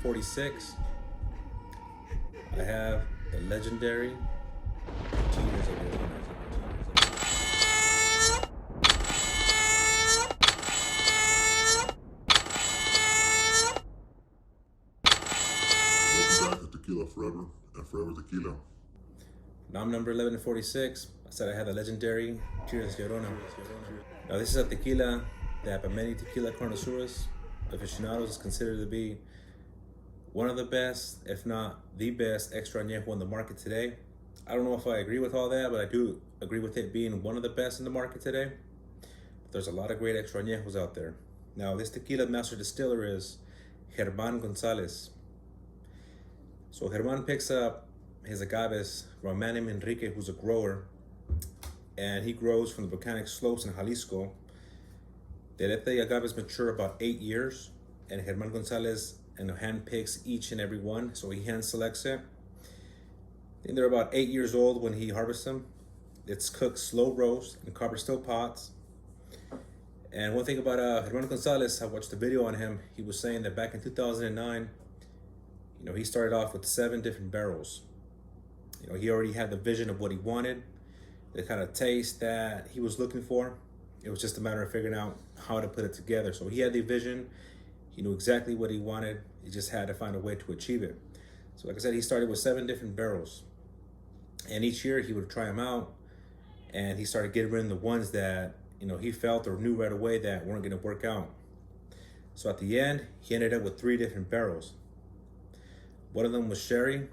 1146, I have the legendary Tears of Llorona. Welcome back to Tequila Forever and Forever Tequila. Now I'm number 1146. I said I had the legendary Tears of Llorona. Now this is a tequila that by many tequila connoisseurs, aficionados, is considered to be one of the best, if not the best, extra añejo on the market today. I don't know if I agree with all that, but I do agree with it being one of the best in the market today. But there's a lot of great extra añejos out there. Now this tequila master distiller is Germán Gonzalez. So Germán picks up his agaves from a man named Enrique, who's a grower, and he grows from the volcanic slopes in Jalisco. They let the agaves mature about 8 years, and Germán Gonzalez hand picks each and every one, so he hand selects it. I think they're about 8 years old when he harvests them. It's cooked slow roast in copper steel pots. And one thing about Germán Gonzalez, I watched a video on him. He was saying that back in 2009, he started off with 7 different barrels. He already had the vision of what he wanted, the kind of taste that he was looking for. It was just a matter of figuring out how to put it together. So he had the vision, he knew exactly what he wanted, he just had to find a way to achieve it. So like I said, he started with 7 different barrels. And each year he would try them out, and he started getting rid of the ones that he felt or knew right away that weren't gonna work out. So at the end, he ended up with 3 different barrels. One of them was sherry,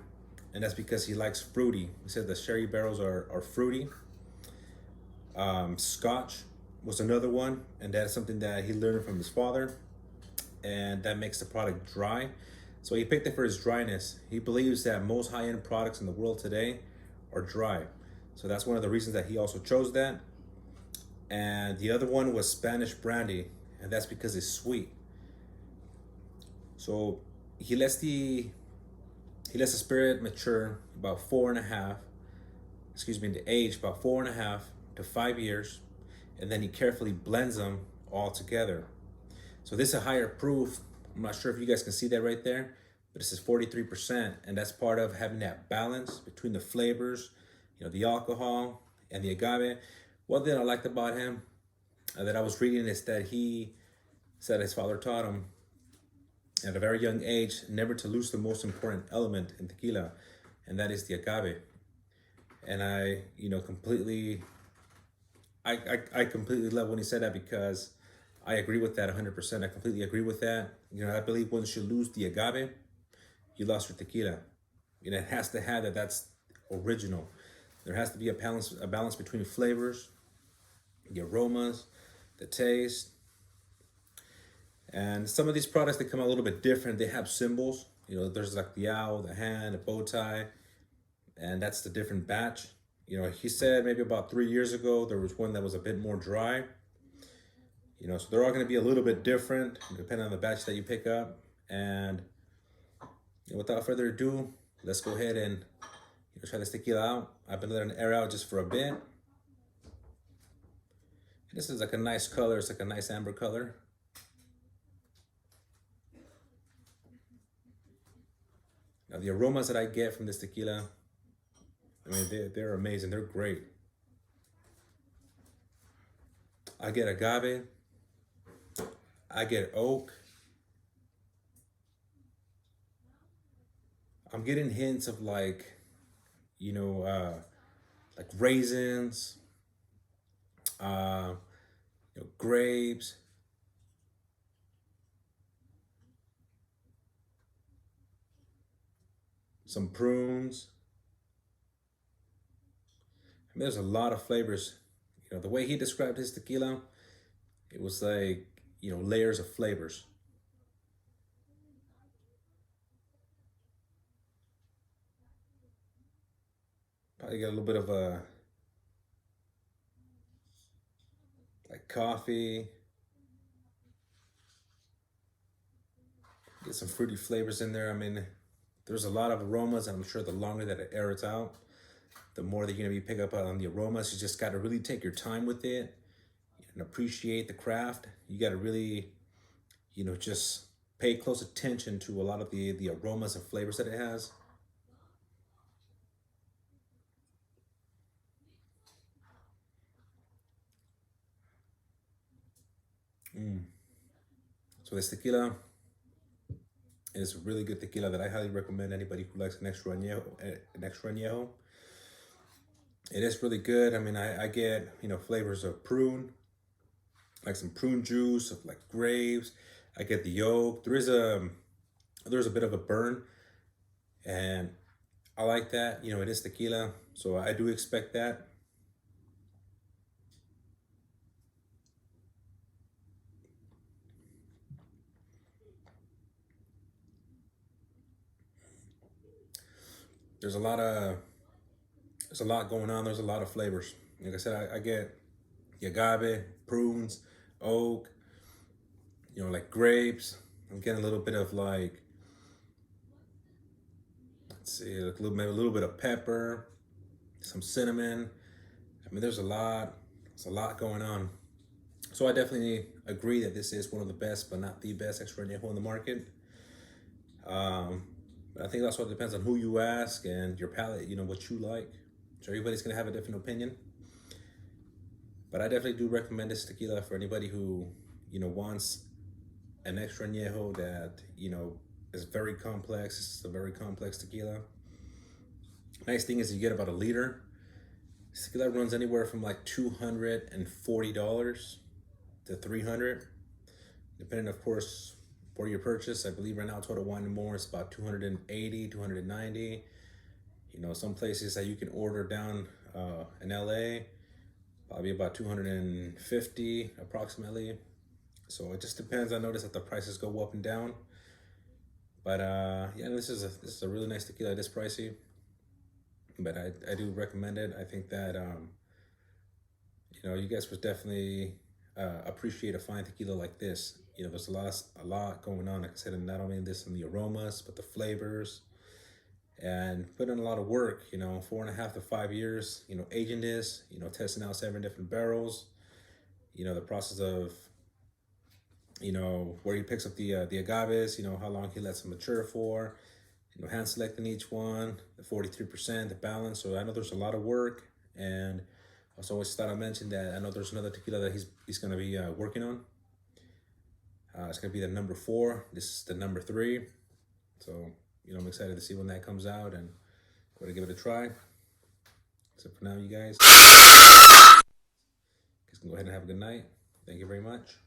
and that's because he likes fruity. He said the sherry barrels are fruity. Scotch was another one, and that's something that he learned from his father, and that makes the product dry. So he picked it for his dryness. He believes that most high-end products in the world today are dry. So that's one of the reasons that he also chose that. And the other one was Spanish brandy, and that's because it's sweet. So he lets the spirit mature about 4.5, the age about 4.5 to 5 years, and then he carefully blends them all together. So this is a higher proof. I'm not sure if you guys can see that right there, but this is 43%, and that's part of having that balance between the flavors, the alcohol and the agave. One thing I liked about him that I was reading is that he said his father taught him at a very young age never to lose the most important element in tequila, and that is the agave. And I completely love when he said that, because I agree with that 100%. I completely agree with that. I believe once you lose the agave, you lost your tequila. It has to have that. That's original. There has to be a balance between flavors, the aromas, the taste. And some of these products, they come out a little bit different. They have symbols. There's like the owl, the hand, the bow tie, and that's the different batch. He said maybe about 3 years ago, there was one that was a bit more dry. So they're all going to be a little bit different depending on the batch that you pick up. And without further ado, let's go ahead and try this tequila out. I've been letting it air out just for a bit. This is like a nice color. It's like a nice amber color. Now the aromas that I get from this tequila, they're amazing. They're great. I get agave. I get oak. I'm getting hints of like raisins, grapes, some prunes. There's a lot of flavors. The way he described his tequila, it was like, layers of flavors. Probably got a little bit of like coffee. Get some fruity flavors in there. There's a lot of aromas, and I'm sure the longer that it airs out, the more that you're gonna be pick up on the aromas. You just gotta really take your time with it and appreciate the craft. You gotta really, just pay close attention to a lot of the aromas and flavors that it has. So this tequila is a really good tequila that I highly recommend anybody who likes an extra añejo. It is really good. I mean, I get, flavors of prune, like some prune juice, of like grapes. I get the yolk. There's a bit of a burn, and I like that. It is tequila, so I do expect that. There's a lot going on. There's a lot of flavors. Like I said, I get the agave, prunes, oak, like grapes. I'm getting a little bit of like, let's see, like maybe a little bit of pepper, some cinnamon. I mean, there's a lot going on. So I definitely agree that this is one of the best, but not the best extra añejo in the market. But I think that's what depends on who you ask and your palate, what you like. So everybody's gonna have a different opinion. But I definitely do recommend this tequila for anybody who, wants an extra añejo that, is very complex. It's a very complex tequila. Nice thing is you get about a liter. This tequila runs anywhere from like $240 to $300, depending, of course, for your purchase. I believe right now Total Wine & More is about $280, $290. Some places that you can order down in LA, probably about $250 approximately. So it just depends. I notice that the prices go up and down. But yeah, this is a really nice tequila. It is pricey, but I do recommend it. I think that you guys would definitely appreciate a fine tequila like this. There's a lot going on. Like I said, and not only this in the aromas, but the flavors, and put in a lot of work. 4.5 to 5 years. Aging this. Testing out 7 different barrels. The process of where he picks up the agaves. How long he lets them mature for. Hand selecting each one, the 43%, the balance. So I know there's a lot of work, and also always thought I mentioned that I know there's another tequila that he's going to be working on. It's going to be the number 4. This is the number 3. So, I'm excited to see when that comes out and go to give it a try. So for now, you guys can go ahead and have a good night. Thank you very much.